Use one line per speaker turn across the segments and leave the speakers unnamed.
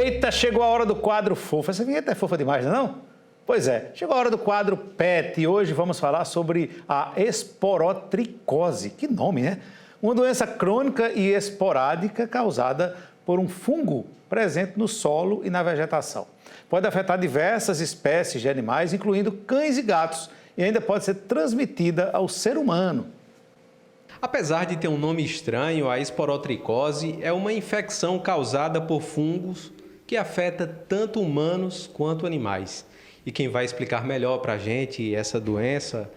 Eita, chegou a hora do quadro fofo. Essa vinheta é fofa demais, não é não? Pois é, chegou a hora do quadro PET e hoje vamos falar sobre a esporotricose. Que nome, né? Uma doença crônica e esporádica causada por um fungo presente no solo e na vegetação. Pode afetar diversas espécies de animais, incluindo cães e gatos, e ainda pode ser transmitida ao ser humano.
Apesar de ter um nome estranho, a esporotricose é uma infecção causada por fungos que afeta tanto humanos quanto animais. E quem vai explicar melhor para a gente essa doença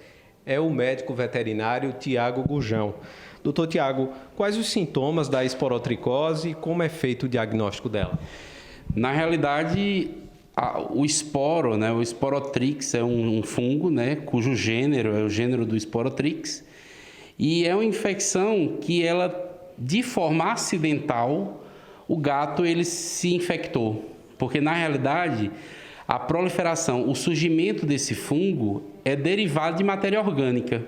é o médico veterinário Tiago Gurjão. Doutor Tiago, quais os sintomas da esporotricose e como é feito o diagnóstico dela?
Na realidade, o esporo, o esporotrix é um fungo, cujo gênero é o gênero do esporotrix. E é uma infecção que de forma acidental, o gato ele se infectou. Porque, na realidade, a proliferação, o surgimento desse fungo é derivado de matéria orgânica.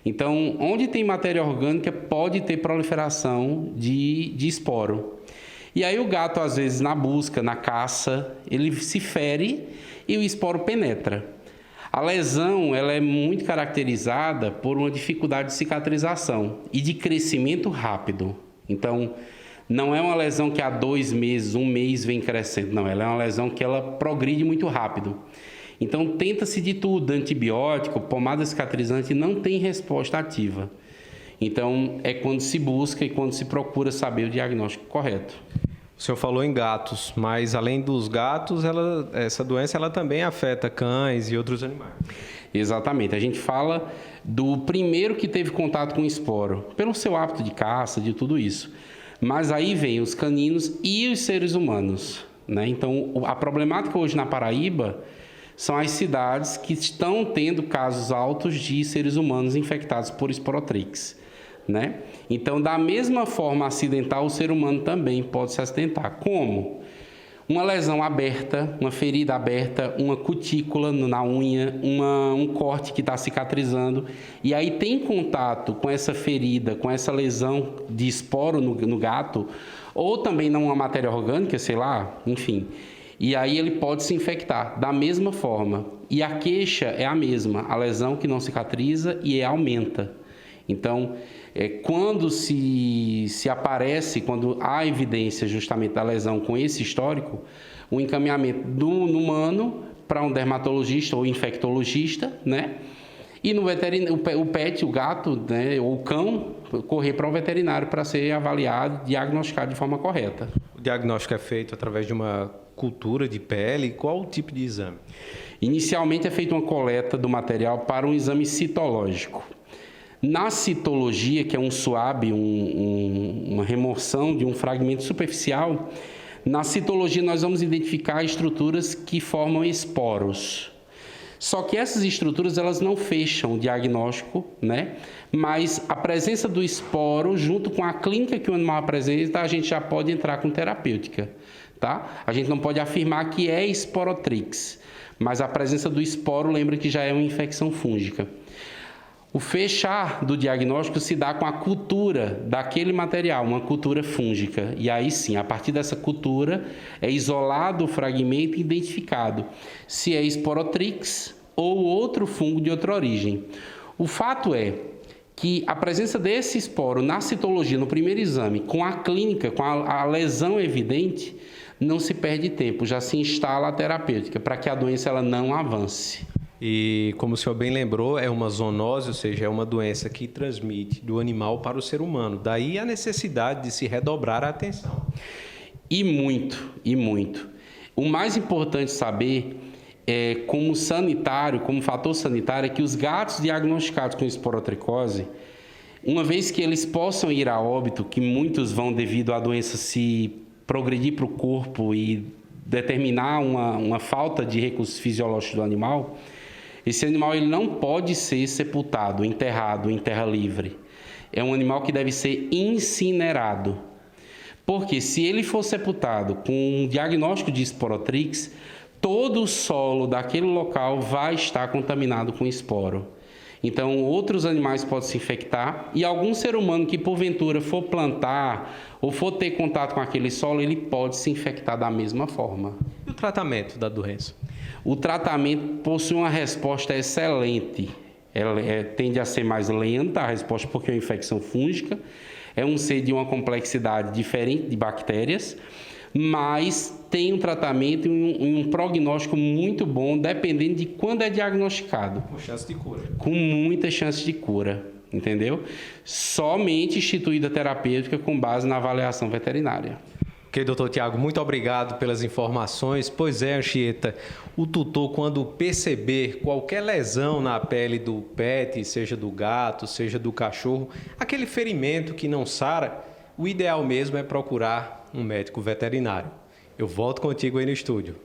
Então, onde tem matéria orgânica, pode ter proliferação de esporo. E aí o gato, às vezes, na busca, na caça, ele se fere e o esporo penetra. A lesão ela é muito caracterizada por uma dificuldade de cicatrização e de crescimento rápido. Então, não é uma lesão que há 2 meses, 1 mês vem crescendo. Não, ela é uma lesão que ela progride muito rápido. Então, tenta-se de tudo, antibiótico, pomada cicatrizante, não tem resposta ativa. Então, é quando se busca e quando se procura saber o diagnóstico correto.
O senhor falou em gatos, mas além dos gatos, essa doença ela também afeta cães e outros animais.
Exatamente. A gente fala do primeiro que teve contato com o esporo, pelo seu hábito de caça, de tudo isso. Mas aí vem os caninos e os seres humanos, Então, a problemática hoje na Paraíba são as cidades que estão tendo casos altos de seres humanos infectados por esporotrix. Então, da mesma forma acidental, o ser humano também pode se acidentar. Como? Uma lesão aberta, uma ferida aberta, uma cutícula na unha, um corte que está cicatrizando, e aí tem contato com essa ferida, com essa lesão de esporo no gato, ou também numa matéria orgânica, sei lá, enfim. E aí ele pode se infectar da mesma forma. E a queixa é a mesma, a lesão que não cicatriza e aumenta. Então, quando se aparece, quando há evidência justamente da lesão com esse histórico, o encaminhamento do humano para um dermatologista ou infectologista, E no veterinário, o pet, o gato, ou o cão, correr para o veterinário para ser avaliado, diagnosticado de forma correta.
O diagnóstico é feito através de uma cultura de pele? Qual o tipo de exame?
Inicialmente é feita uma coleta do material para um exame citológico. Na citologia, que é um SWAB, uma remoção de um fragmento superficial, na citologia nós vamos identificar estruturas que formam esporos. Só que essas estruturas elas não fecham o diagnóstico, Mas a presença do esporo, junto com a clínica que o animal apresenta, a gente já pode entrar com terapêutica, tá? A gente não pode afirmar que é esporotrix, mas a presença do esporo lembra que já é uma infecção fúngica. O fechar do diagnóstico se dá com a cultura daquele material, uma cultura fúngica. E aí sim, a partir dessa cultura, é isolado o fragmento e identificado se é esporotrix ou outro fungo de outra origem. O fato é que a presença desse esporo na citologia, no primeiro exame, com a clínica, com a lesão evidente, não se perde tempo, já se instala a terapêutica para que a doença ela não avance.
E, como o senhor bem lembrou, é uma zoonose, ou seja, é uma doença que transmite do animal para o ser humano. Daí a necessidade de se redobrar a atenção.
E muito. O mais importante saber como sanitário, como fator sanitário, é que os gatos diagnosticados com esporotricose, uma vez que eles possam ir a óbito, que muitos vão devido à doença se progredir para o corpo e determinar uma falta de recursos fisiológicos do animal, esse animal ele não pode ser sepultado, enterrado em terra livre. É um animal que deve ser incinerado. Porque se ele for sepultado com um diagnóstico de esporotrix, todo o solo daquele local vai estar contaminado com esporo. Então, outros animais podem se infectar e algum ser humano que, porventura, for plantar ou for ter contato com aquele solo, ele pode se infectar da mesma forma.
E o tratamento da doença?
O tratamento possui uma resposta excelente. Ela tende a ser mais lenta, a resposta, porque é uma infecção fúngica. É um ser de uma complexidade diferente de bactérias, mas tem um tratamento e um prognóstico muito bom, dependendo de quando é diagnosticado.
Com chance de cura.
Com muitas chances de cura, entendeu? Somente instituída terapêutica com base na avaliação veterinária.
Ok, doutor Tiago, muito obrigado pelas informações. Pois é, Anchieta, o tutor, quando perceber qualquer lesão na pele do pet, seja do gato, seja do cachorro, aquele ferimento que não sara, o ideal mesmo é procurar um médico veterinário. Eu volto contigo aí no estúdio.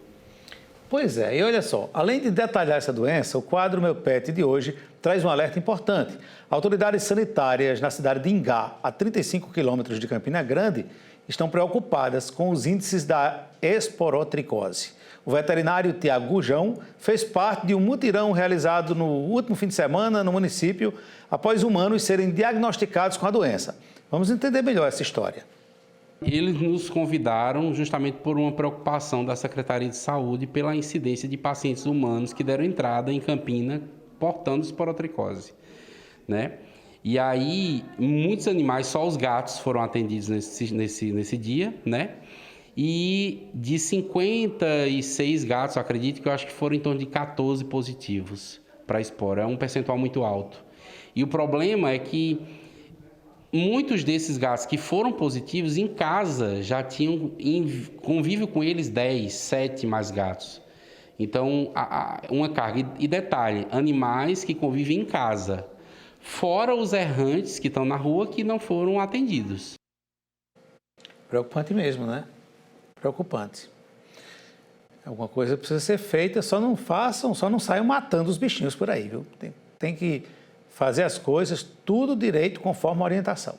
Pois é, e olha só, além de detalhar essa doença, o quadro Meu Pet de hoje traz um alerta importante. Autoridades sanitárias na cidade de Ingá, a 35 quilômetros de Campina Grande, estão preocupadas com os índices da esporotricose. O veterinário Tiago Gujão fez parte de um mutirão realizado no último fim de semana no município, após humanos serem diagnosticados com a doença. Vamos entender melhor essa história.
Eles nos convidaram justamente por uma preocupação da Secretaria de Saúde pela incidência de pacientes humanos que deram entrada em Campina portando esporotricose, né? E aí, muitos animais, só os gatos foram atendidos nesse dia, né? E de 56 gatos, acredito que eu acho que foram em torno de 14 positivos para esporo. É um percentual muito alto. E o problema é que muitos desses gatos que foram positivos em casa já tinham em convívio com eles 10, 7 mais gatos. Então, uma carga. E detalhe, animais que convivem em casa, fora os errantes que estão na rua que não foram atendidos.
Preocupante mesmo, né? Preocupante. Alguma coisa precisa ser feita, só não saiam matando os bichinhos por aí, viu? Tem que fazer as coisas tudo direito conforme a orientação.